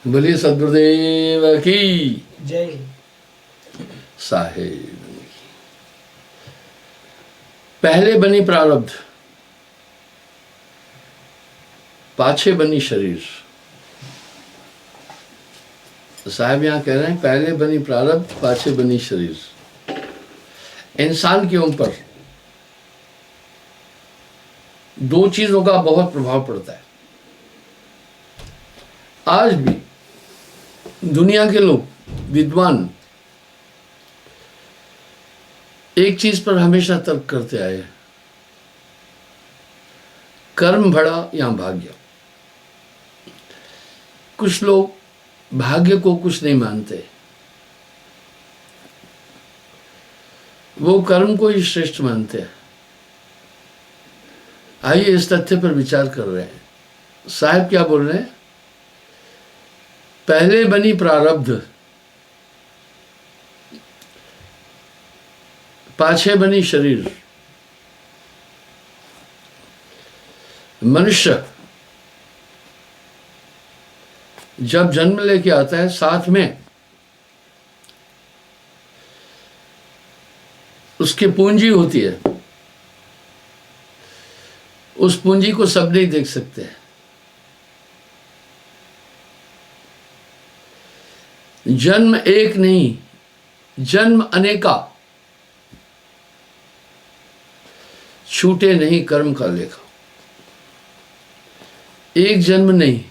बोलिए सदगुरुदेव की जय। साहेब। पहले बनी प्रारब्ध, पाछे बनी शरीर। साहब यहां कह रहे हैं पहले बनी प्रारब्ध, पाछे बनी शरीर। इंसान के ऊपर दो चीजों का बहुत प्रभाव पड़ता है। आज भी दुनिया के लोग विद्वान एक चीज पर हमेशा तर्क करते आए हैं, कर्म बड़ा या भाग्य। कुछ लोग भाग्य को कुछ नहीं मानते, वो कर्म को ही श्रेष्ठ मानते हैं। आइए इस तथ्य पर विचार कर रहे हैं। साहब क्या बोल रहे हैं? पहले बनी प्रारब्ध, पाछे बनी शरीर। मनुष्य जब जन्म लेके आता है, साथ में उसकी पूंजी होती है। उस पूंजी को सब नहीं देख सकते। जन्म एक नहीं, जन्म अनेका, छूटे नहीं कर्म का लेखा। एक जन्म नहीं,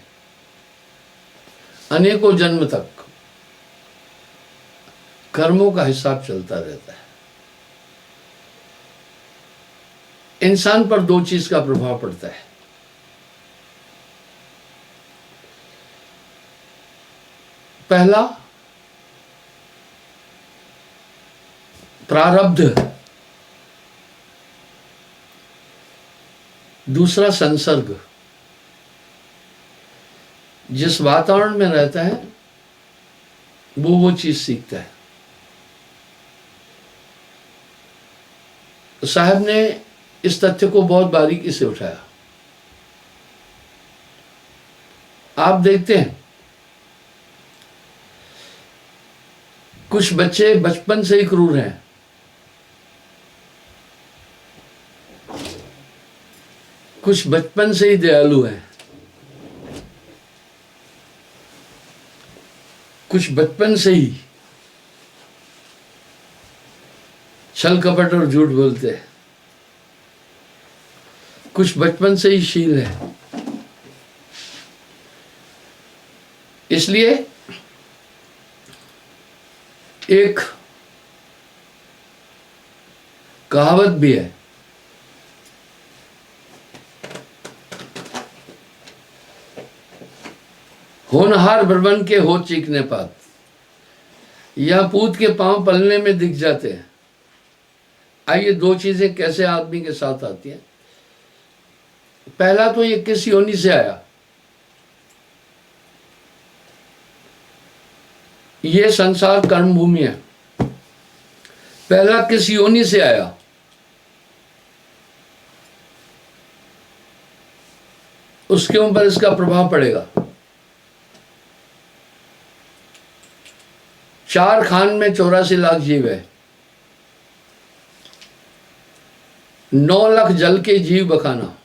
अनेकों जन्म तक कर्मों का हिसाब चलता रहता है। इंसान पर दो चीज का प्रभाव पड़ता है। पहला प्रारब्ध, दूसरा संसर्ग। जिस वातावरण में रहता है वो चीज सीखता है। साहब ने इस तथ्य को बहुत बारीकी से उठाया। आप देखते हैं कुछ बच्चे बचपन से ही क्रूर हैं, कुछ बचपन से ही दयालु हैं, कुछ बचपन से ही छल कपट और झूठ बोलते हैं, कुछ बचपन से ही शील है। इसलिए एक कहावत भी है, होनहार ब्रह्मन के हो चीखने पात, या पूत के पांव पलने में दिख जाते हैं। आइए दो चीजें कैसे आदमी के साथ आती हैं। पहला तो ये किस योनि से आया, ये संसार कर्म भूमि है। पहला किस योनि से आया, उसके ऊपर इसका प्रभाव पड़ेगा। 4 खान में 84 लाख जीव है, 9 लाख जल के जीव बखाना,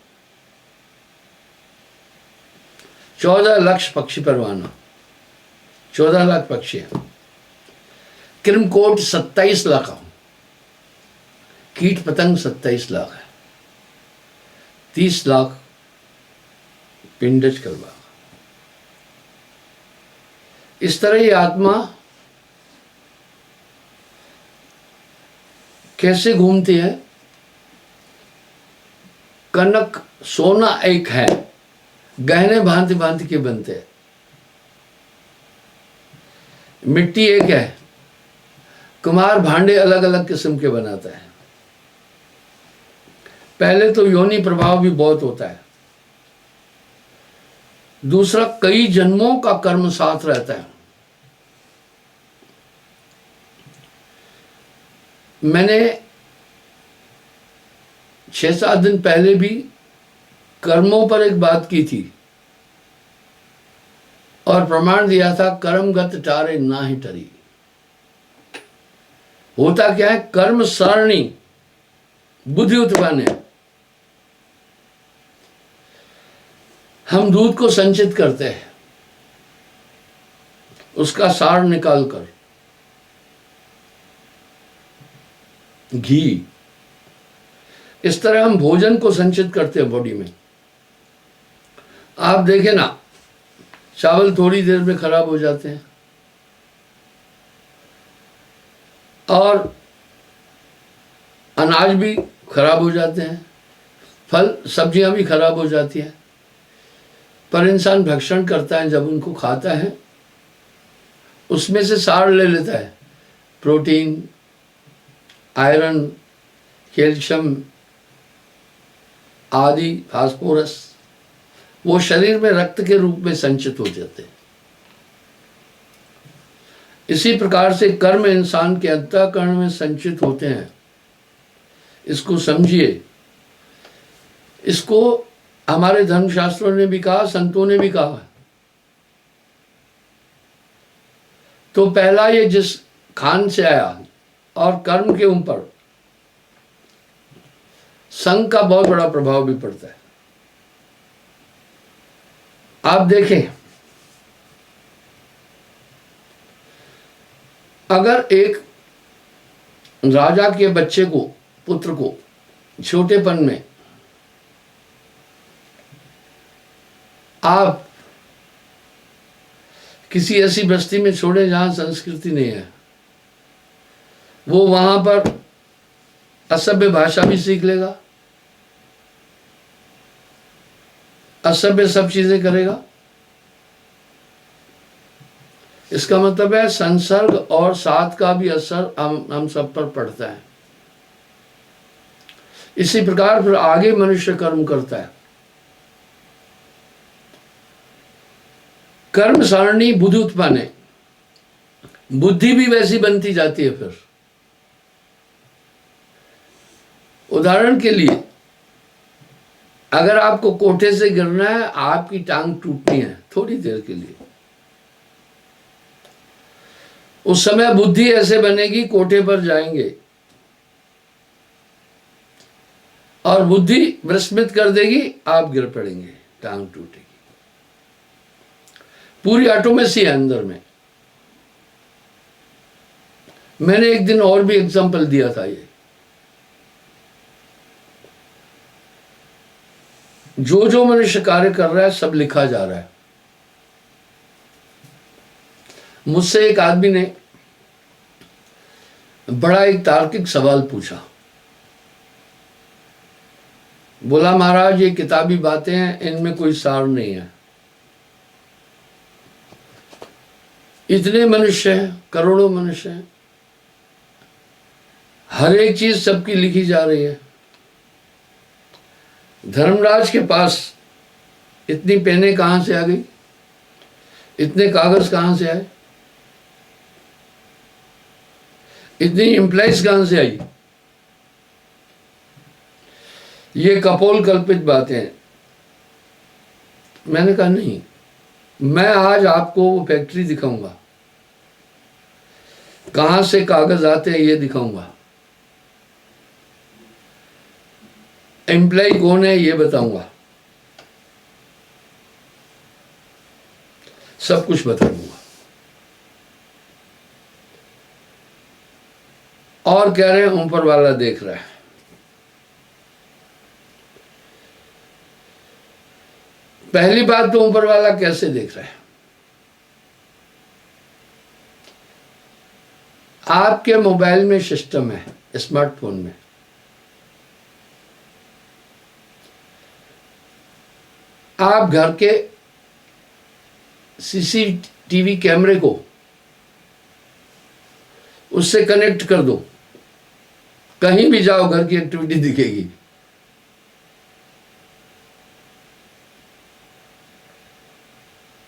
14 लाख पक्षी परवाना, 14 लाख पक्षी है। कृमकोट 27 लाख, कीट पतंग 27 लाख है, 30 लाख पिंडज करवा। इस तरह ये आत्मा कैसे घूमती है। कनक सोना एक है, गहने भांति भांति के बनते हैं। मिट्टी एक है, कुम्हार भांडे अलग अलग किस्म के बनाता है। पहले तो योनि प्रभाव भी बहुत होता है। दूसरा, कई जन्मों का कर्म साथ रहता है। मैंने 6-7 दिन पहले भी कर्मों पर एक बात की थी। और प्रमाण दिया था कर्मगत टारे ना ही टरी। होता क्या है, कर्म सारणी बुद्धि उत्पन्न है। हम दूध को संचित करते हैं, उसका सार निकालकर घी, इस तरह हम भोजन को संचित करते हैं बॉडी में। आप देखें ना, चावल थोड़ी देर में खराब हो जाते हैं और अनाज भी खराब हो जाते हैं, फल सब्जियां भी खराब हो जाती हैं, पर इंसान भक्षण करता है, जब उनको खाता है उसमें से सार ले लेता है, प्रोटीन, आयरन, कैल्शियम आदि, फास्फोरस, वो शरीर में रक्त के रूप में संचित हो जाते हैं। इसी प्रकार से कर्म इंसान के अंतःकरण में संचित होते हैं। इसको समझिए। इसको हमारे धर्मशास्त्रों ने भी कहा, संतों ने भी कहा। तो पहला ये जिस खान से आया, और कर्म के ऊपर संघ का बहुत बड़ा प्रभाव भी पड़ता है। आप देखें, अगर एक राजा के बच्चे को, पुत्र को छोटेपन में आप किसी ऐसी बस्ती में छोड़े जहां संस्कृति नहीं है, वो वहां पर असभ्य भाषा भी सीख लेगा, असभ्य सब चीजें करेगा। इसका मतलब है संसर्ग और साथ का भी असर हम सब पर पड़ता है। इसी प्रकार फिर आगे मनुष्य कर्म करता है। कर्म सारणी बुद्धि उत्पन्न है, बुद्धि भी वैसी बनती जाती है। फिर उदाहरण के लिए, अगर आपको कोठे से गिरना है, आपकी टांग टूटनी है थोड़ी देर के लिए, उस समय बुद्धि ऐसे बनेगी, कोठे पर जाएंगे और बुद्धि विस्मृत कर देगी, आप गिर पड़ेंगे, टांग टूटेगी। पूरी ऑटोमेसी है अंदर में। मैंने एक दिन और भी एग्जांपल दिया था। ये जो मनुष्य कार्य कर रहा है सब लिखा जा रहा है। मुझसे एक आदमी ने बड़ा एक तार्किक सवाल पूछा। बोला, महाराज ये किताबी बातें हैं, इनमें कोई सार नहीं है। इतने मनुष्य हैं, करोड़ों मनुष्य हैं, हर एक चीज सबकी लिखी जा रही है। धर्मराज के पास इतनी पेनें कहां से आ गई, इतने कागज कहां से आए, इतनी एम्प्लॉइज कहां से आई? ये कपोल कल्पित बातें हैं। मैंने कहा नहीं, मैं आज आपको वो फैक्ट्री दिखाऊंगा, कहां से कागज आते हैं ये दिखाऊंगा, एम्प्लॉय कौन है ये बताऊंगा, सब कुछ बता दूंगा। और कह रहे हैं ऊपर वाला देख रहा है। पहली बात तो ऊपर वाला कैसे देख रहा है? आपके मोबाइल में सिस्टम है, स्मार्टफोन में, आप घर के सीसीटीवी कैमरे को उससे कनेक्ट कर दो, कहीं भी जाओ घर की एक्टिविटी दिखेगी।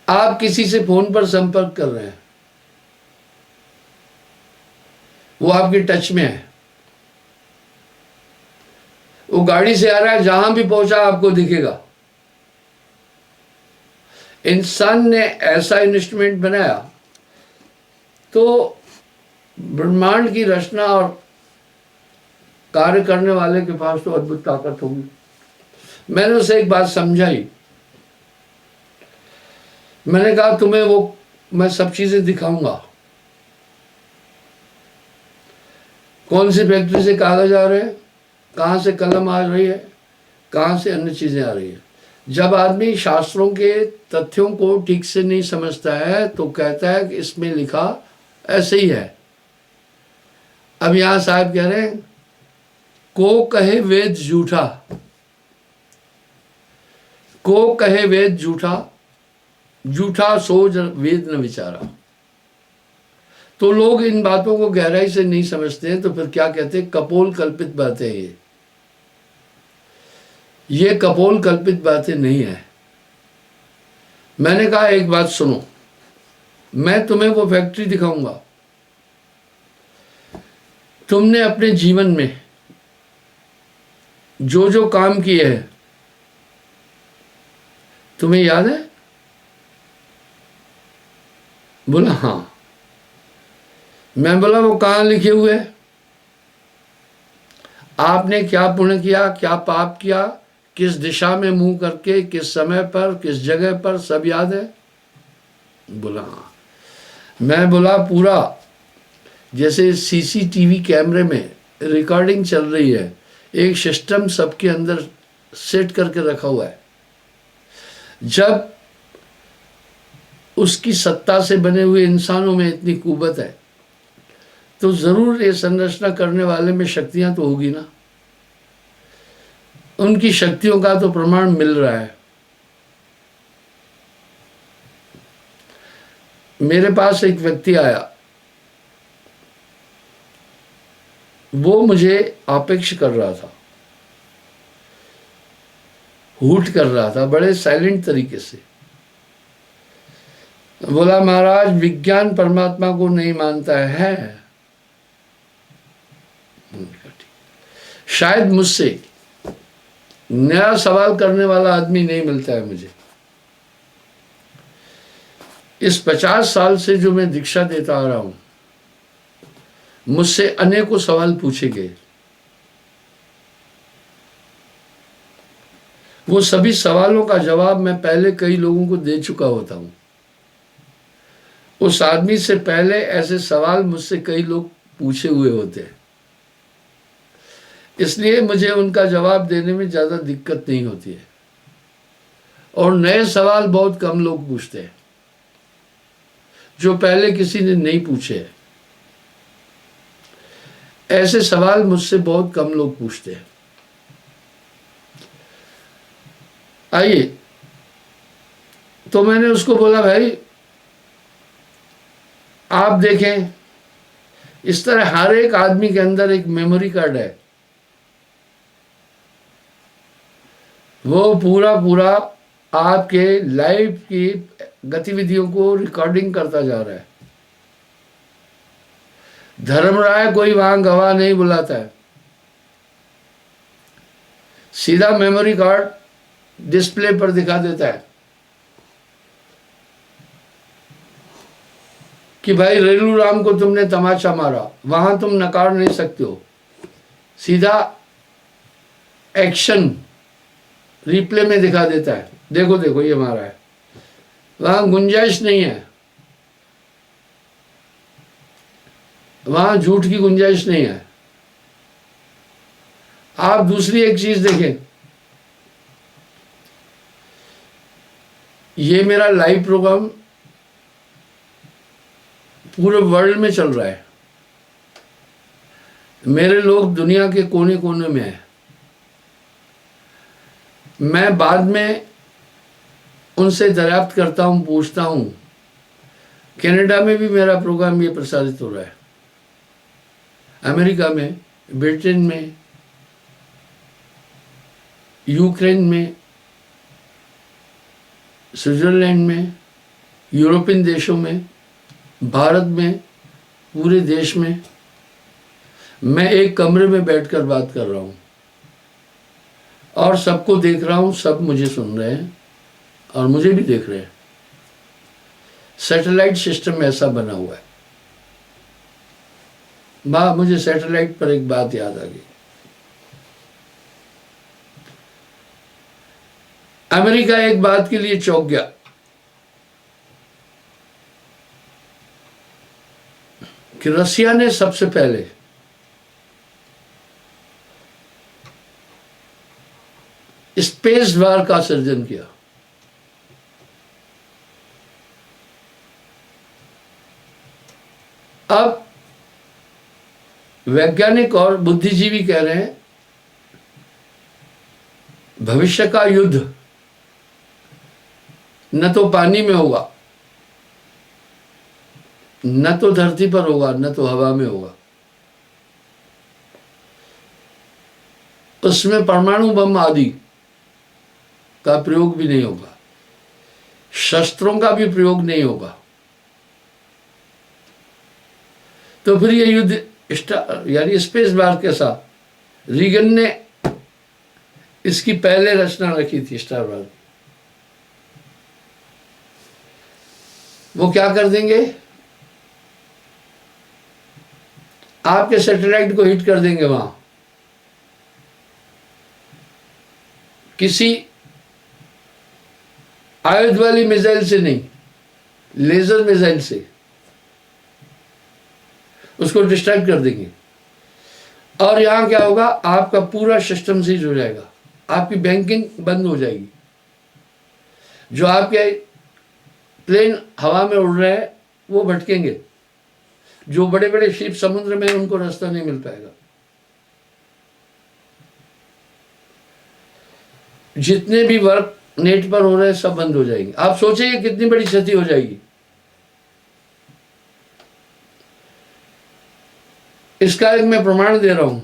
आप किसी से फोन पर संपर्क कर रहे हैं, वो आपकी टच में है, वो गाड़ी से आ रहा है, जहां भी पहुंचा आपको दिखेगा। इंसान ने ऐसा इंस्ट्रूमेंट बनाया तो ब्रह्मांड की रचना और कार्य करने वाले के पास तो अद्भुत ताकत होगी। मैंने उसे एक बात समझाई, मैंने कहा तुम्हें वो मैं सब चीजें दिखाऊंगा, कौन सी फैक्ट्री से कागज आ रहे हैं, कहाँ से कलम आ रही है, कहाँ से अन्य चीजें आ रही है। जब आदमी शास्त्रों के तथ्यों को ठीक से नहीं समझता है तो कहता है कि इसमें लिखा ऐसे ही है। अब यहां साहब कह रहे हैं को कहे वेद झूठा, को कहे वेद झूठा, झूठा सोच वेद न विचारा। तो लोग इन बातों को गहराई से नहीं समझते हैं तो फिर क्या कहते हैं, कपोल कल्पित बातें ये कपोल कल्पित बातें नहीं है। मैंने कहा एक बात सुनो, मैं तुम्हें वो फैक्ट्री दिखाऊंगा, तुमने अपने जीवन में जो जो काम किए हैं तुम्हें याद है? बोला हाँ। मैं बोला वो कहाँ लिखे हुए हैं? आपने क्या पुण्य किया, क्या पाप किया, किस दिशा में मुंह करके, किस समय पर, किस जगह पर, सब याद है? बोला हाँ। मैं बोला पूरा जैसे सीसीटीवी कैमरे में रिकॉर्डिंग चल रही है, एक सिस्टम सबके अंदर सेट करके रखा हुआ है। जब उसकी सत्ता से बने हुए इंसानों में इतनी कुव्वत है तो जरूर ये संरचना करने वाले में शक्तियां तो होगी ना। उनकी शक्तियों का तो प्रमाण मिल रहा है। मेरे पास एक व्यक्ति आया, वो मुझे अपेक्ष कर रहा था, हूट कर रहा था बड़े साइलेंट तरीके से। बोला महाराज विज्ञान परमात्मा को नहीं मानता है। शायद मुझसे नया सवाल करने वाला आदमी नहीं मिलता है मुझे। इस 50 साल से जो मैं दीक्षा देता आ रहा हूं, मुझसे अनेकों सवाल पूछे गए। वो सभी सवालों का जवाब मैं पहले कई लोगों को दे चुका होता हूं। उस आदमी से पहले ऐसे सवाल मुझसे कई लोग पूछे हुए होते हैं, इसलिए मुझे उनका जवाब देने में ज्यादा दिक्कत नहीं होती है। और नए सवाल बहुत कम लोग पूछते हैं जो पहले किसी ने नहीं पूछे हैं। ऐसे सवाल मुझसे बहुत कम लोग पूछते हैं। आइए, तो मैंने उसको बोला भाई आप देखें, इस तरह हर एक आदमी के अंदर एक मेमोरी कार्ड है, वो पूरा पूरा आपके लाइफ की गतिविधियों को रिकॉर्डिंग करता जा रहा है। धर्मराय कोई वहां गवाह नहीं बुलाता है, सीधा मेमोरी कार्ड डिस्प्ले पर दिखा देता है कि भाई रेलू राम को तुमने तमाचा मारा, वहां तुम नकार नहीं सकते हो। सीधा एक्शन रिप्ले में दिखा देता है, देखो देखो ये मारा है। वहां गुंजाइश नहीं है, वहां झूठ की गुंजाइश नहीं है। आप दूसरी एक चीज देखें, ये मेरा लाइव प्रोग्राम पूरे वर्ल्ड में चल रहा है, मेरे लोग दुनिया के कोने कोने में हैं। मैं बाद में उनसे दरियाफ्त करता हूं, पूछता हूं। कनाडा में भी मेरा प्रोग्राम ये प्रसारित हो रहा है, अमेरिका में, ब्रिटेन में, यूक्रेन में, स्विट्जरलैंड में, यूरोपियन देशों में, भारत में, पूरे देश में। मैं एक कमरे में बैठकर बात कर रहा हूं और सबको देख रहा हूं, सब मुझे सुन रहे हैं और मुझे भी देख रहे हैं। सैटेलाइट सिस्टम ऐसा बना हुआ है। मुझे सैटेलाइट पर एक बात याद आ गई। अमेरिका एक बात के लिए चौंक गया कि रसिया ने सबसे पहले स्पेस द्वार का सृजन किया। अब वैज्ञानिक और बुद्धिजीवी कह रहे हैं भविष्य का युद्ध न तो पानी में होगा, न तो धरती पर होगा, न तो हवा में होगा। उसमें परमाणु बम आदि का प्रयोग भी नहीं होगा, शस्त्रों का भी प्रयोग नहीं होगा। तो फिर ये युद्ध यानी स्पेस वार के साथ रीगन ने इसकी पहले रचना रखी थी स्टार वार। वो क्या कर देंगे, आपके सैटेलाइट को हिट कर देंगे वहां, किसी आयुध वाली मिसाइल से नहीं, लेजर मिसाइल से उसको डिस्ट्रैक्ट कर देंगे। और यहां क्या होगा, आपका पूरा सिस्टम सीज हो जाएगा, आपकी बैंकिंग बंद हो जाएगी। जो आपके प्लेन हवा में उड़ रहे हैं वो भटकेंगे, जो बड़े बड़े शिप समुद्र में उनको रास्ता नहीं मिल पाएगा। जितने भी वर्क नेट पर हो रहे हैं सब बंद हो जाएंगे। आप सोचिए कितनी बड़ी क्षति हो जाएगी। इसका एक मैं प्रमाण दे रहा हूं।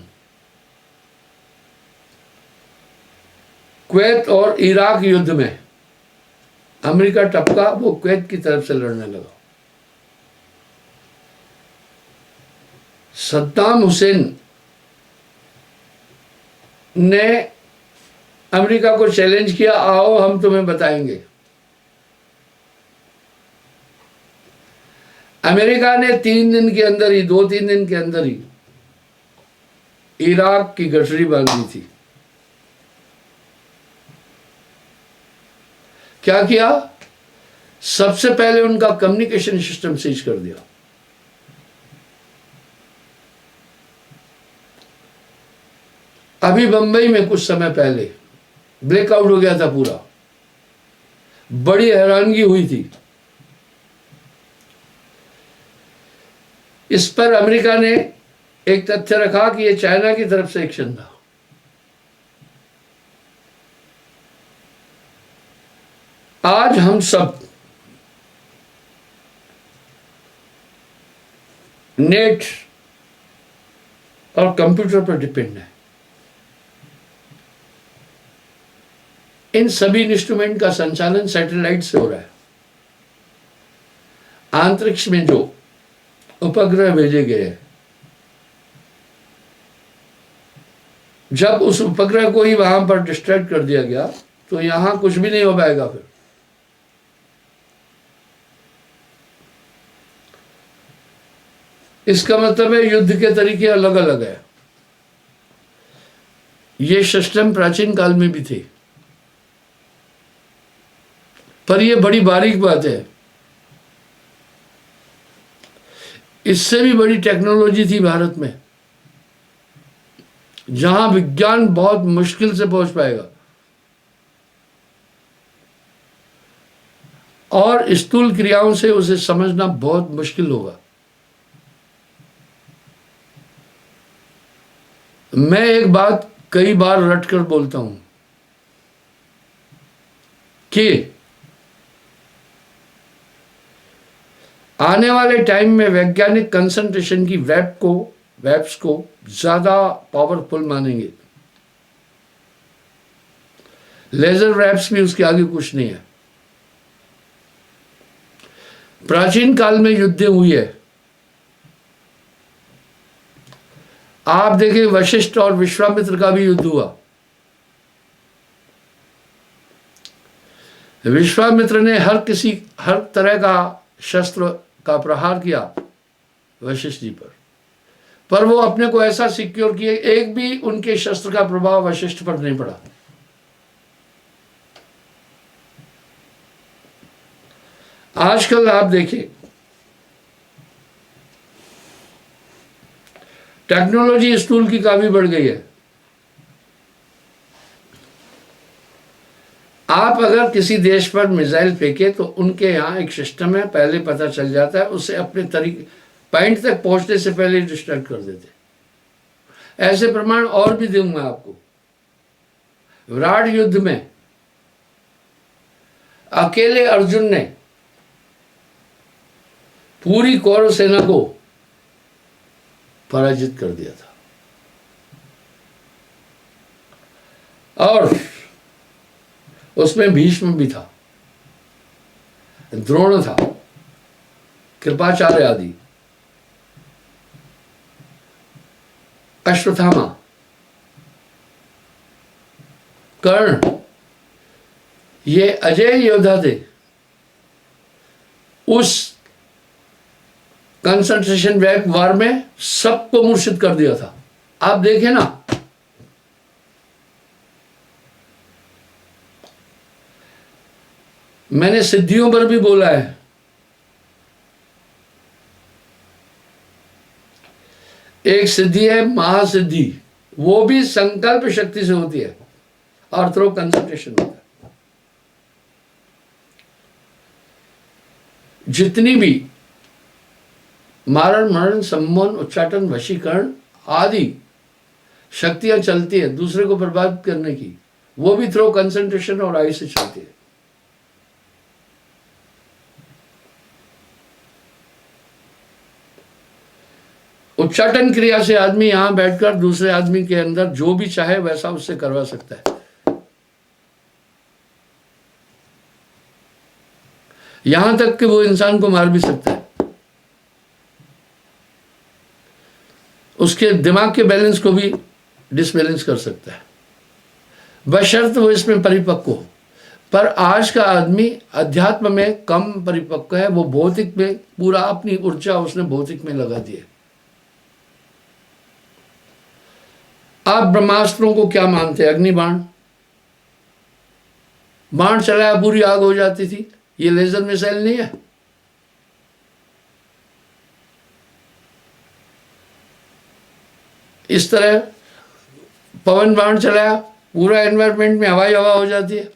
कुवैत और इराक युद्ध में अमेरिका टपका, वो कुवैत की तरफ से लड़ने लगा। सद्दाम हुसैन ने अमेरिका को चैलेंज किया, आओ हम तुम्हें बताएंगे। अमेरिका ने 3 दिन के अंदर ही, 2-3 दिन के अंदर ही इराक की गठरी बांध दी थी। क्या किया, सबसे पहले उनका कम्युनिकेशन सिस्टम सीज कर दिया। अभी बंबई में कुछ समय पहले ब्लैकआउट हो गया था पूरा, बड़ी हैरानगी हुई थी। इस पर अमेरिका ने एक तथ्य रखा कि यह चाइना की तरफ से एक्शन था। आज हम सब नेट और कंप्यूटर पर डिपेंड है। इन सभी इंस्ट्रूमेंट का संचालन सैटेलाइट से हो रहा है। अंतरिक्ष में जो उपग्रह भेजे गए हैं, जब उस उपग्रह को ही वहां पर डिस्ट्रैक्ट कर दिया गया तो यहां कुछ भी नहीं हो पाएगा। फिर इसका मतलब है युद्ध के तरीके अलग अलग है। ये सिस्टम प्राचीन काल में भी थे, पर यह बड़ी बारीक बात है। इससे भी बड़ी टेक्नोलॉजी थी भारत में, जहां विज्ञान बहुत मुश्किल से पहुंच पाएगा और स्थूल क्रियाओं से उसे समझना बहुत मुश्किल होगा। मैं एक बात कई बार रटकर बोलता हूं कि आने वाले टाइम में वैज्ञानिक कंसंट्रेशन की वेब्स को ज्यादा पावरफुल मानेंगे। लेजर वेब्स भी उसके आगे कुछ नहीं है। प्राचीन काल में युद्ध हुई है, आप देखें वशिष्ठ और विश्वामित्र का भी युद्ध हुआ। विश्वामित्र ने हर तरह का शस्त्र का प्रहार किया वशिष्ठ जी पर वो अपने को ऐसा सिक्योर किए, एक भी उनके शस्त्र का प्रभाव वशिष्ठ पर नहीं पड़ा। आजकल आप देखिए टेक्नोलॉजी स्टूल की काफी बढ़ गई है। आप अगर किसी देश पर मिसाइल फेंके तो उनके यहाँ एक सिस्टम है, पहले पता चल जाता है, उससे अपने तरीके पॉइंट तक पहुंचने से पहले डिस्ट्रैक्ट कर देते। ऐसे प्रमाण और भी दूंगा आपको। विराट युद्ध में अकेले अर्जुन ने पूरी कौरव सेना को पराजित कर दिया था, और उसमें भीष्म भी था, द्रोण था, कृपाचार्य आदि, अश्वत्थामा, कर्ण, ये अजय योद्धा थे। उस कंसंट्रेशन वार में सबको मूर्छित कर दिया था। आप देखें ना, मैंने सिद्धियों पर भी बोला है। एक सिद्धि है महासिद्धि, वो भी संकल्प शक्ति से होती है और थ्रो कंसंट्रेशन होता है। जितनी भी मारण, मरण, सम्मोहन, उच्चाटन, वशीकरण आदि शक्तियां चलती है दूसरे को प्रभावित करने की, वो भी थ्रो कंसंट्रेशन और आई से चलती है। उच्चाटन क्रिया से आदमी यहां बैठकर दूसरे आदमी के अंदर जो भी चाहे वैसा उससे करवा सकता है। यहां तक कि वो इंसान को मार भी सकता है। उसके दिमाग के बैलेंस को भी डिसबैलेंस कर सकता है, बशर्ते वो इसमें परिपक्व हो। पर आज का आदमी अध्यात्म में कम परिपक्व है, वो भौतिक में पूरा अपनी ऊर्जा उसने भौतिक में लगा दी है। आप ब्रह्मास्त्रों को क्या मानते हैं? अग्निबाण, बाण चलाया पूरी आग हो जाती थी। ये लेजर मिसाइल नहीं है। इस तरह पवन बाण चलाया, पूरा एनवायरनमेंट में हवाई हवा हो जाती है।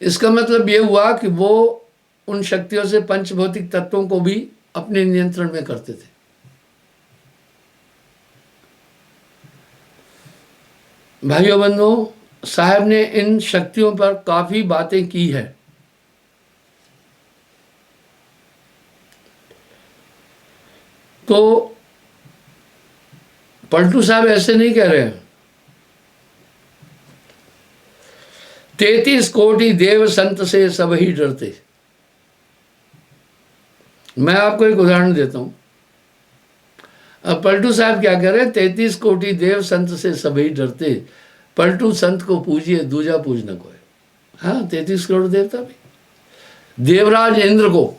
इसका मतलब ये हुआ कि वो उन शक्तियों से पंचभौतिक तत्वों को भी अपने नियंत्रण में करते थे। भाइयों बंधुओं, साहब ने इन शक्तियों पर काफी बातें की है। तो पलटू साहब ऐसे नहीं कह रहे हैं। 33 कोटि देव संत से सब ही डरते। मैं आपको एक उदाहरण देता हूं। अब पलटू साहब क्या कह रहे हैं? 33 कोटि देव संत से सब ही डरते, पलटू संत को पूजिए दूजा पूज न कोई। हाँ, 33 करोड़ देवता भी। देवराज इंद्र को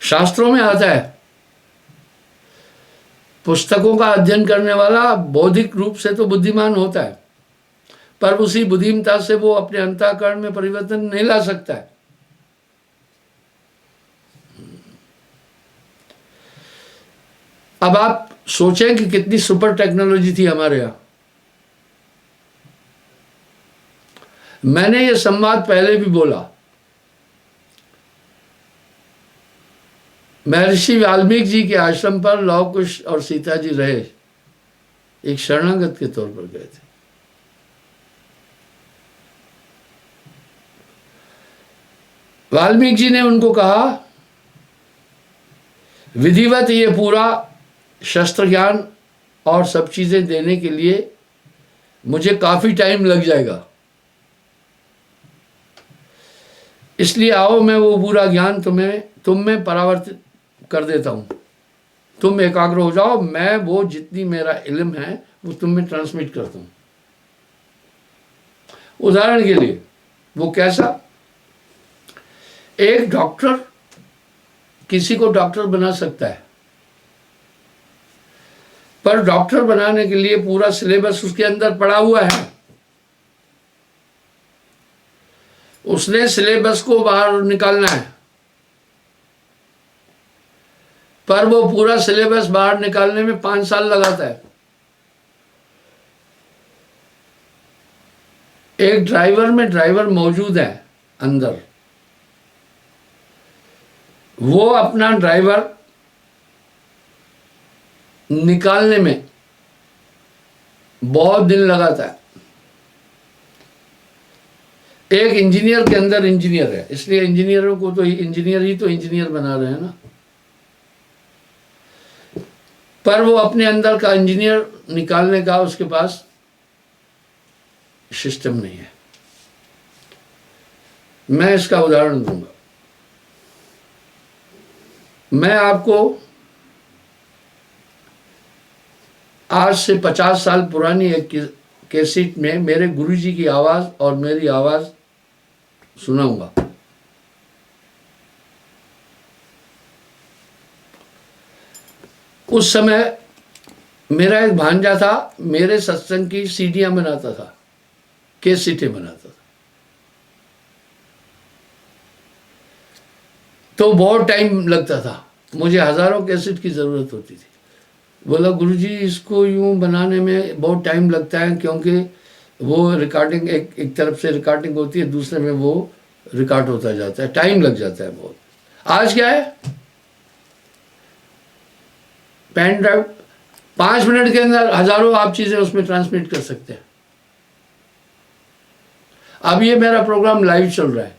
शास्त्रों में आता है, पुस्तकों का अध्ययन करने वाला बौद्धिक रूप से तो बुद्धिमान होता है, पर उसी बुद्धिमता से वो अपने अंतःकरण में परिवर्तन नहीं ला सकता है। अब आप सोचें कि कितनी सुपर टेक्नोलॉजी थी हमारे यहां। मैंने ये संवाद पहले भी बोला। महर्षि वाल्मीकि जी के आश्रम पर लव कुश और सीता जी रहे, एक शरणागत के तौर पर गए थे। वाल्मीकि जी ने उनको कहा, विधिवत ये पूरा शस्त्र ज्ञान और सब चीजें देने के लिए मुझे काफी टाइम लग जाएगा, इसलिए आओ मैं वो पूरा ज्ञान तुम में परावर्तित कर देता हूं। तुम एकाग्र हो जाओ, मैं वो जितनी मेरा इल्म है वो तुम में ट्रांसमिट करता हूं। उदाहरण के लिए वो कैसा? एक डॉक्टर किसी को डॉक्टर बना सकता है, पर डॉक्टर बनाने के लिए पूरा सिलेबस उसके अंदर पड़ा हुआ है। उसने सिलेबस को बाहर निकालना है, पर वो पूरा सिलेबस बाहर निकालने में 5 साल लगाता है। एक ड्राइवर में ड्राइवर मौजूद है अंदर, वो अपना ड्राइवर निकालने में बहुत दिन लगाता है। एक इंजीनियर के अंदर इंजीनियर है, इसलिए इंजीनियरों को तो इंजीनियर ही तो इंजीनियर बना रहे हैं ना, पर वो अपने अंदर का इंजीनियर निकालने का उसके पास सिस्टम नहीं है। मैं इसका उदाहरण दूंगा। मैं आपको आज से 50 साल पुरानी एक कैसेट में मेरे गुरुजी की आवाज और मेरी आवाज सुनाऊंगा। उस समय मेरा एक भांजा था, मेरे सत्संग की सीडियां बनाता था, कैसेटें बनाता था। तो बहुत टाइम लगता था, मुझे हजारों कैसेट की जरूरत होती थी। बोला गुरुजी इसको यूं बनाने में बहुत टाइम लगता है, क्योंकि वो रिकॉर्डिंग एक तरफ से रिकॉर्डिंग होती है, दूसरे में वो रिकॉर्ड होता जाता है, टाइम लग जाता है बहुत। आज क्या है, पेन ड्राइव 5 मिनट के अंदर हजारों आप चीजें उसमें ट्रांसमिट कर सकते हैं। अब ये मेरा प्रोग्राम लाइव चल रहा है,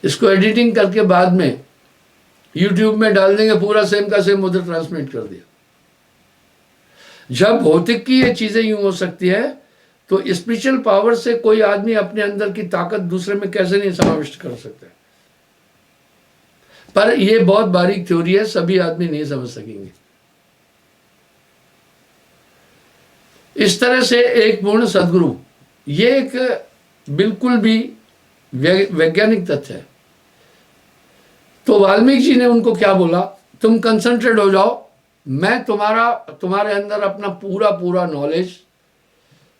इसको एडिटिंग करके बाद में YouTube में डाल देंगे, पूरा सेम का सेम उधर ट्रांसमिट कर दिया। जब भौतिक की ये चीजें यूं हो सकती है, तो स्पिरिचुअल पावर से कोई आदमी अपने अंदर की ताकत दूसरे में कैसे नहीं समाविष्ट कर सकता है। पर ये बहुत बारीक थ्योरी है, सभी आदमी नहीं समझ सकेंगे। इस तरह से एक पूर्ण सदगुरु, ये एक बिल्कुल भी वैज्ञानिक तथ्य है। तो वाल्मीकि जी ने उनको क्या बोला, तुम कंसंट्रेट हो जाओ, मैं तुम्हारे अंदर अपना पूरा नॉलेज,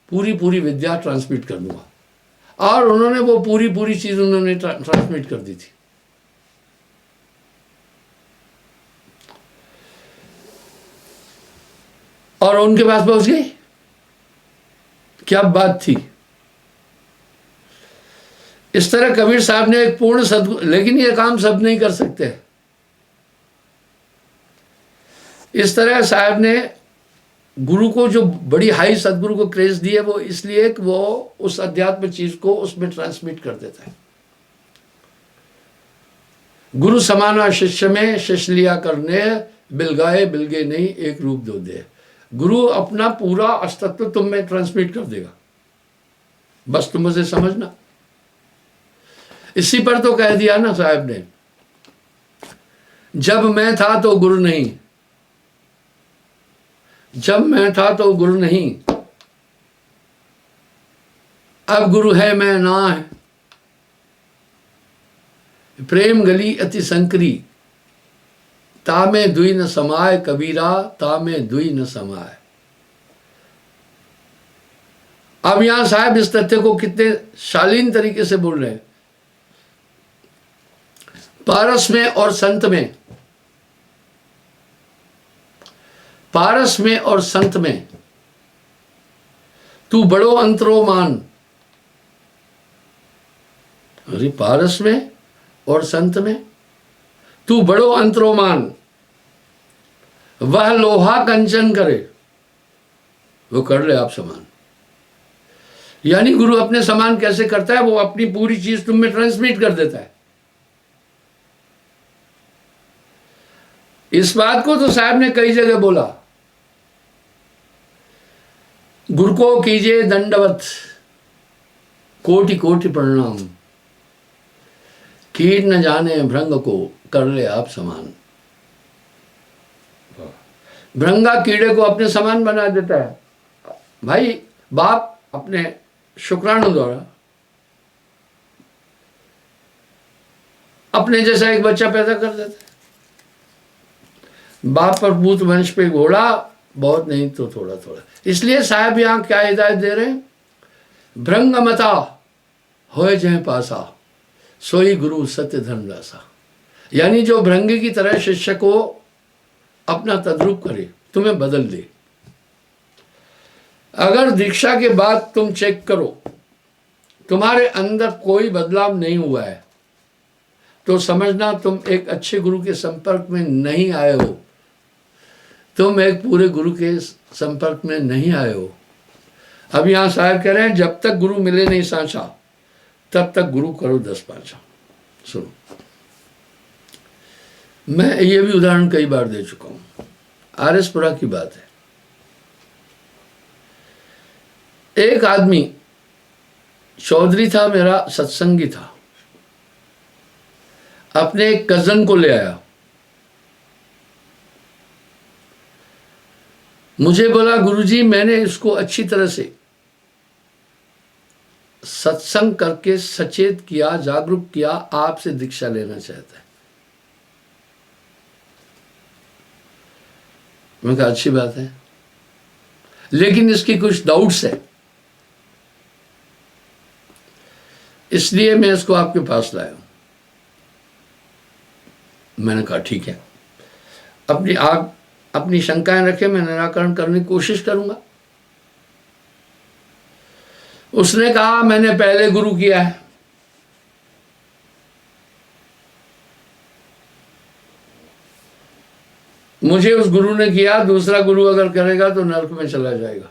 पूरी विद्या ट्रांसमिट कर दूंगा। और उन्होंने वो पूरी चीज उन्होंने ट्रांसमिट कर दी थी। और उनके पास पहुंच गई। क्या बात थी। इस तरह कबीर साहब ने एक पूर्ण सदगुरु, लेकिन ये काम सब नहीं कर सकते। इस तरह साहब ने गुरु को जो बड़ी हाई सदगुरु को क्रेज दी है, वो इसलिए कि वो उस अध्यात्म चीज को उसमें ट्रांसमिट कर देता है। गुरु समाना शिष्य में, शिष्य लिया करने, बिलगाए बिलगे नहीं, एक रूप दो दे। गुरु अपना पूरा अस्तित्व तुम में ट्रांसमिट कर देगा, बस तुम उसे समझना। इसी पर तो कह दिया ना साहब ने, जब मैं था तो गुरु नहीं, जब मैं था तो गुरु नहीं, अब गुरु है मैं ना है। प्रेम गली अति संकरी, तामे दुई न समाय कबीरा, तामे दुई न समाय। अब यहां साहब इस तथ्य को कितने शालीन तरीके से बोल रहे हैं। पारस में और संत में, पारस में और संत में तू बड़ो अंतरो मान। अरे पारस में और संत में तू बड़ो अंतरो मान, वह लोहा कंचन करे, वो कर ले आप समान। यानी गुरु अपने समान कैसे करता है, वो अपनी पूरी चीज तुम में ट्रांसमिट कर देता है। इस बात को तो साहब ने कई जगह बोला, गुरु को कीजिए दंडवत, कोटि कोटि प्रणाम, कीट न जाने भृंग को, कर ले आप समान। भृंगा कीड़े को अपने समान बना देता है। भाई बाप अपने शुक्राणु द्वारा अपने जैसा एक बच्चा पैदा कर देते हैं। बाप पर पूत वंश पे घोड़ा, बहुत नहीं तो थोड़ा थोड़ा। इसलिए साहब यहां क्या हिदायत दे रहे हैं, भृंग मता होए जय पासा, सोई गुरु सत्य धन रासा। यानी जो भृंगी की तरह शिष्य को अपना तद्रूप करे, तुम्हें बदल दे। अगर दीक्षा के बाद तुम चेक करो तुम्हारे अंदर कोई बदलाव नहीं हुआ है, तो समझना तुम एक अच्छे गुरु के संपर्क में नहीं आए हो, तुम एक पूरे गुरु के संपर्क में नहीं आए हो। अब यहां साहब कह रहे हैं जब तक गुरु मिले नहीं सांचा, तब तक गुरु करो 10 पांचा। सुनो, मैं ये भी उदाहरण कई बार दे चुका हूं, आरएसपुरा की बात है। एक आदमी चौधरी था, मेरा सत्संगी था, अपने एक कजन को ले आया, मुझे बोला गुरुजी मैंने इसको अच्छी तरह से सत्संग करके सचेत किया, जागरूक किया, आपसे दीक्षा लेना चाहता है। मैं कहा अच्छी बात है, लेकिन इसकी कुछ डाउट्स है, इसलिए मैं इसको आपके पास लाया हूं। मैंने कहा ठीक है, आप अपनी शंकाएं रखें, मैं निराकरण करने की कोशिश करूंगा। उसने कहा मैंने पहले गुरु किया है। मुझे उस गुरु ने किया, दूसरा गुरु अगर करेगा तो नरक में चला जाएगा।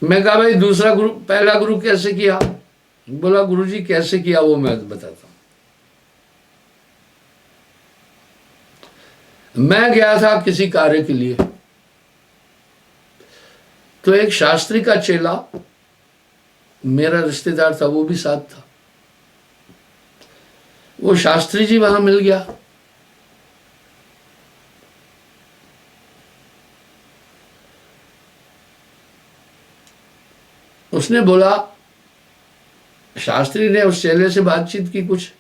मैं कहा भाई दूसरा गुरु, पहला गुरु कैसे किया? बोला गुरुजी कैसे किया वो मैं बताता हूं। मैं गया था किसी कार्य के लिए, तो एक शास्त्री का चेला मेरा रिश्तेदार था, वो भी साथ था। वो शास्त्री जी वहां मिल गया। उसने बोला, शास्त्री ने उस चेले से बातचीत की, कुछ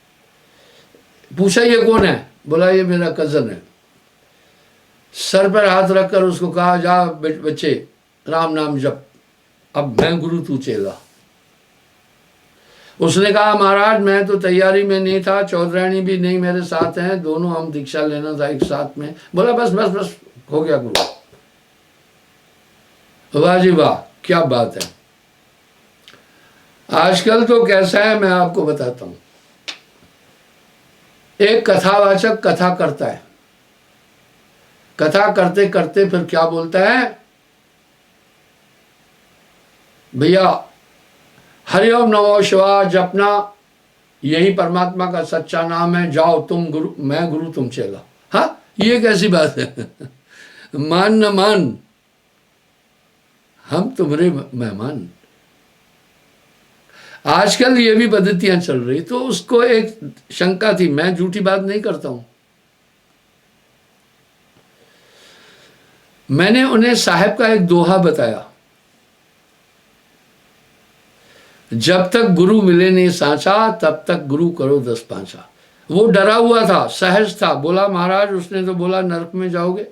पूछा ये कौन है? बोला ये मेरा कजन है। सर पर हाथ रखकर उसको कहा जा बच्चे राम नाम जप, अब मैं गुरु तू चेला। उसने कहा महाराज मैं तो तैयारी में नहीं था, चौधरानी भी नहीं मेरे साथ हैं, दोनों हम दीक्षा लेना था एक साथ में। बोला बस बस बस हो गया गुरु। वाह जी वाह, क्या बात है। आजकल तो कैसा है मैं आपको बताता हूं। एक कथावाचक कथा करता है, कथा करते करते फिर क्या बोलता है, भैया हरिओम नमो शिवाय जपना, यही परमात्मा का सच्चा नाम है, जाओ तुम गुरु, मैं गुरु तुम चेला। हाँ ये कैसी बात है? मान न मान, हम तुम्हारे मेहमान। आजकल ये भी पद्धतियां चल रही। तो उसको एक शंका थी, मैं झूठी बात नहीं करता हूं। मैंने उन्हें साहब का एक दोहा बताया, जब तक गुरु मिले नहीं सांचा, तब तक गुरु करो 10 पांचा। वो डरा हुआ था, सहज था। बोला महाराज उसने तो बोला नरक में जाओगे।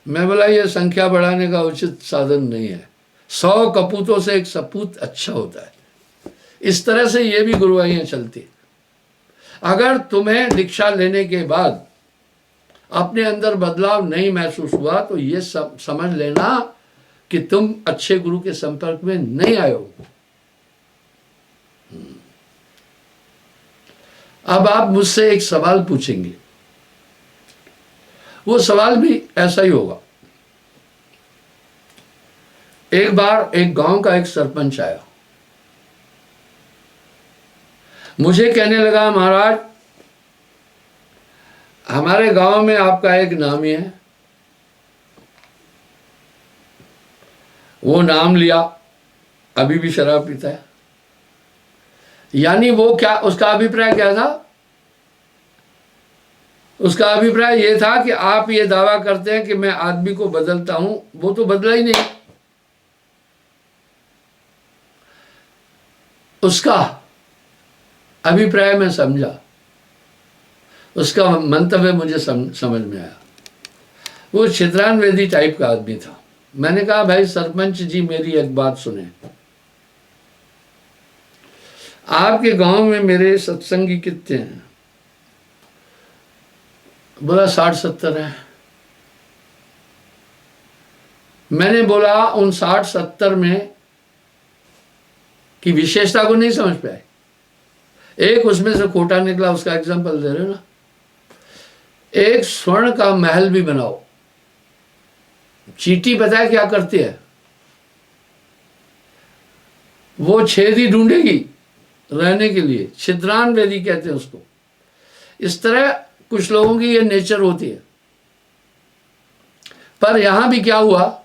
मैं बोला ये संख्या बढ़ाने का उचित साधन नहीं है, 100 कपूतों से एक सपूत अच्छा होता है। इस तरह से ये भी गुरुवाइयां चलती। अगर तुम्हें दीक्षा लेने के बाद अपने अंदर बदलाव नहीं महसूस हुआ, तो ये समझ लेना कि तुम अच्छे गुरु के संपर्क में नहीं आए हो। अब आप मुझसे एक सवाल पूछेंगे, वो सवाल भी ऐसा ही होगा। एक बार एक गांव का एक सरपंच आया, मुझे कहने लगा महाराज हमारे गांव में आपका एक नामी है। वो नाम लिया, अभी भी शराब पीता है। यानी वो क्या, उसका अभिप्राय क्या था? उसका अभिप्राय ये था कि आप ये दावा करते हैं कि मैं आदमी को बदलता हूं, वो तो बदला ही नहीं। उसका अभिप्राय मैं समझा, उसका मंतव्य मुझे समझ में आया। वो क्षेत्रान वेदी टाइप का आदमी था। मैंने कहा भाई सरपंच जी मेरी एक बात सुने, आपके गांव में मेरे सत्संगी कितने हैं? बोला 60-70 है। मैंने बोला उन 60-70 में की विशेषता को नहीं समझ पाए। एक उसमें से खोटा निकला, उसका एग्जांपल दे रहे ना। एक स्वर्ण का महल भी बनाओ, चींटी पता है क्या करती है? वो छेद ही ढूंढेगी रहने के लिए, छिद्रान वेदी कहते हैं उसको। इस तरह कुछ लोगों की ये नेचर होती है। पर यहां भी क्या हुआ,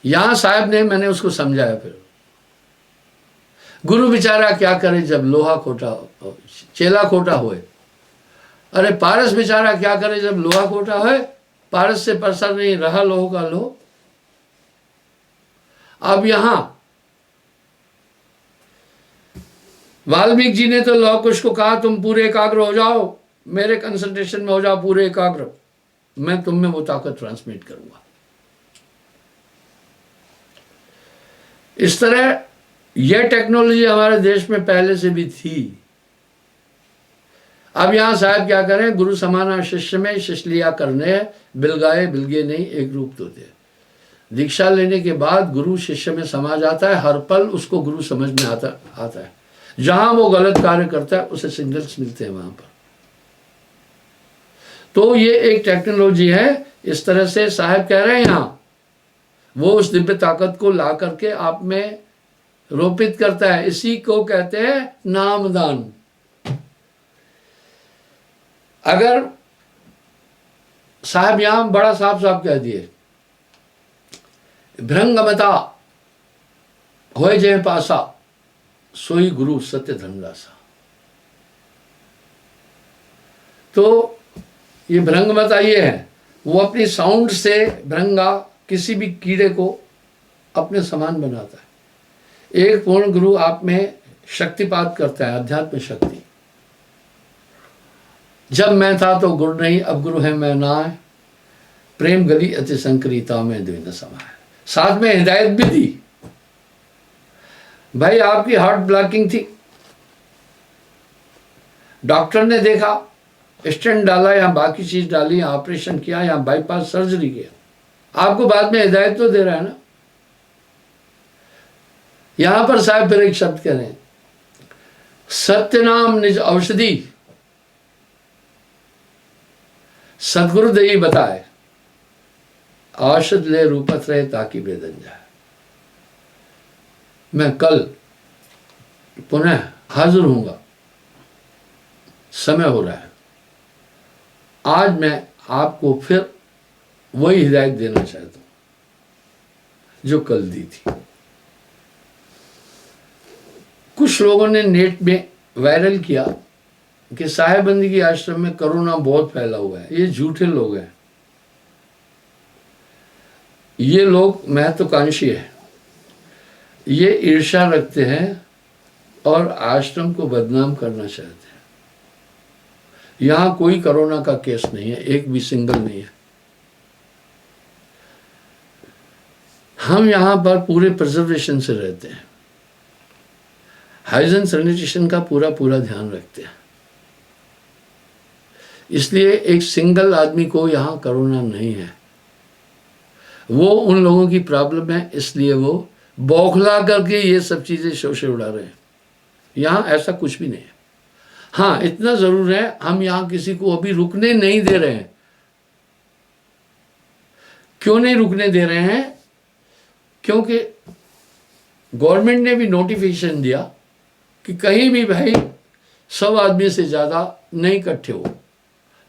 यहां साहब ने, मैंने उसको समझाया। फिर गुरु बेचारा क्या करे जब लोहा खोटा चेला खोटा होए। अरे पारस बेचारा क्या करे जब लोहा खोटा होए, पारस से परसा नहीं रहा लोह का लोह। अब यहां वाल्मीकि जी ने तो लौह कुश को कहा तुम पूरे एकाग्र हो जाओ, मेरे कंसंट्रेशन में हो जाओ पूरे एकाग्र, मैं तुम में वो ताकत ट्रांसमिट करूंगा। इस तरह यह टेक्नोलॉजी हमारे देश में पहले से भी थी। अब यहां साहब क्या करें, गुरु समाना शिष्य में शिष्यलिया करने, बिलगाए बिलगे नहीं एक रूप तो दे। दीक्षा लेने के बाद गुरु शिष्य में समा जाता है, हर पल उसको गुरु समझ में आता है। जहां वो गलत कार्य करता है उसे सिग्नल्स मिलते हैं वहां पर। तो ये एक टेक्नोलॉजी है। इस तरह से साहब कह रहे हैं यहां वो उस दिव्य ताकत को ला करके आप में रोपित करता है। इसी को कहते हैं नामदान। अगर साहब यहां बड़ा साफ साफ कह दिए, भृंगमता होए जय पासा, सोई गुरु सत्य धनरासा। तो ये भृंगमता ये है, वो अपनी साउंड से भृंगा किसी भी कीड़े को अपने समान बनाता है। एक पूर्ण गुरु आप में शक्तिपात करता है, अध्यात्म शक्ति। जब मैं था तो गुरु नहीं, अब गुरु है मैं ना है, प्रेम गली अति संकरिता में द्विन समाये। साथ में हिदायत भी दी। भाई आपकी हार्ट ब्लॉकिंग थी, डॉक्टर ने देखा, स्टेंट डाला या बाकी चीज डाली या ऑपरेशन किया या बाईपास सर्जरी किया, आपको बाद में हिदायत तो दे रहा है ना। यहां पर साहब फिर एक शब्द कह रहे हैं, सत्य नाम निज औषधि, सदगुरु दई बताए, औषध ले रूपत रहे ताकि वेदन जाए। मैं कल पुनः हाजिर होऊंगा, समय हो रहा है। आज मैं आपको फिर वही हिदायत देना चाहता हूं जो कल दी थी। कुछ लोगों ने नेट में वायरल किया कि साहेबंदी की आश्रम में कोरोना बहुत फैला हुआ है। ये झूठे लोग हैं, ये लोग महत्वाकांक्षी है, ये ईर्ष्या रखते हैं और आश्रम को बदनाम करना चाहते हैं। यहां कोई कोरोना का केस नहीं है, एक भी सिंगल नहीं है। हम यहां पर पूरे प्रिजर्वेशन से रहते हैं, हाइजीन सैनिटेशन का पूरा ध्यान रखते हैं। इसलिए एक सिंगल आदमी को यहां कोरोना नहीं है। वो उन लोगों की प्रॉब्लम है, इसलिए वो बौखला करके ये सब चीजें शोषे उड़ा रहे हैं। यहां ऐसा कुछ भी नहीं है। हाँ इतना जरूर है, हम यहां किसी को अभी रुकने नहीं दे रहे हैं। क्यों नहीं रुकने दे रहे हैं? क्योंकि गवर्नमेंट ने भी नोटिफिकेशन दिया कि कहीं भी भाई 100 आदमी से ज्यादा नहीं इकट्ठे हो।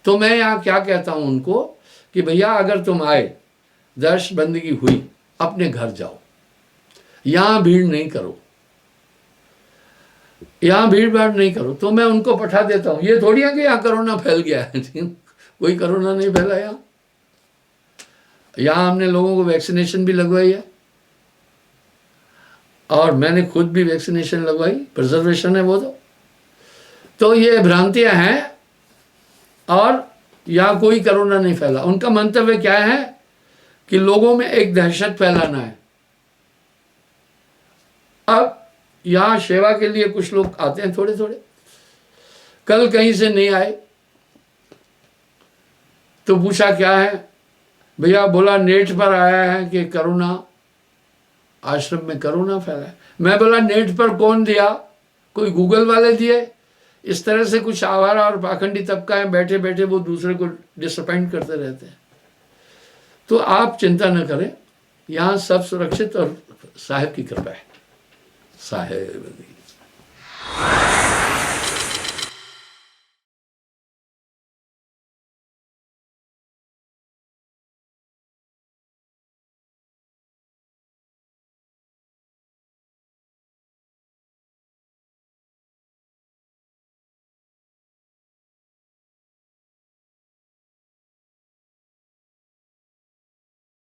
तो मैं यहाँ क्या कहता हूं उनको कि भैया अगर तुम आए, दर्श बंदगी हुई, अपने घर जाओ, यहां भीड़ नहीं करो, यहां भीड़ भाड़ नहीं करो। तो मैं उनको पठा देता हूं। ये थोड़ी है कि यहाँ कोरोना फैल गया है कोई कोरोना नहीं फैला। यहाँ हमने लोगों को वैक्सीनेशन भी लगवाई है। और मैंने खुद भी वैक्सीनेशन लगवाई, प्रिजर्वेशन है वो तो ये भ्रांतियां हैं। और यहाँ कोई कोरोना नहीं फैला। उनका मंतव्य क्या है कि लोगों में एक दहशत फैलाना है। अब यहाँ सेवा के लिए कुछ लोग आते हैं थोड़े थोड़े, कल कहीं से नहीं आए तो पूछा क्या है भैया, बोला नेट पर आया है कि कोरोना आश्रम में कोरोना फैला है। मैं बोला नेट पर कौन दिया, कोई गूगल वाले दिए? इस तरह से कुछ आवारा और पाखंडी तबका है, बैठे बैठे वो दूसरे को डिसअपॉइंट करते रहते हैं। तो आप चिंता न करें, यहाँ सब सुरक्षित और साहेब की कृपा है। साहेब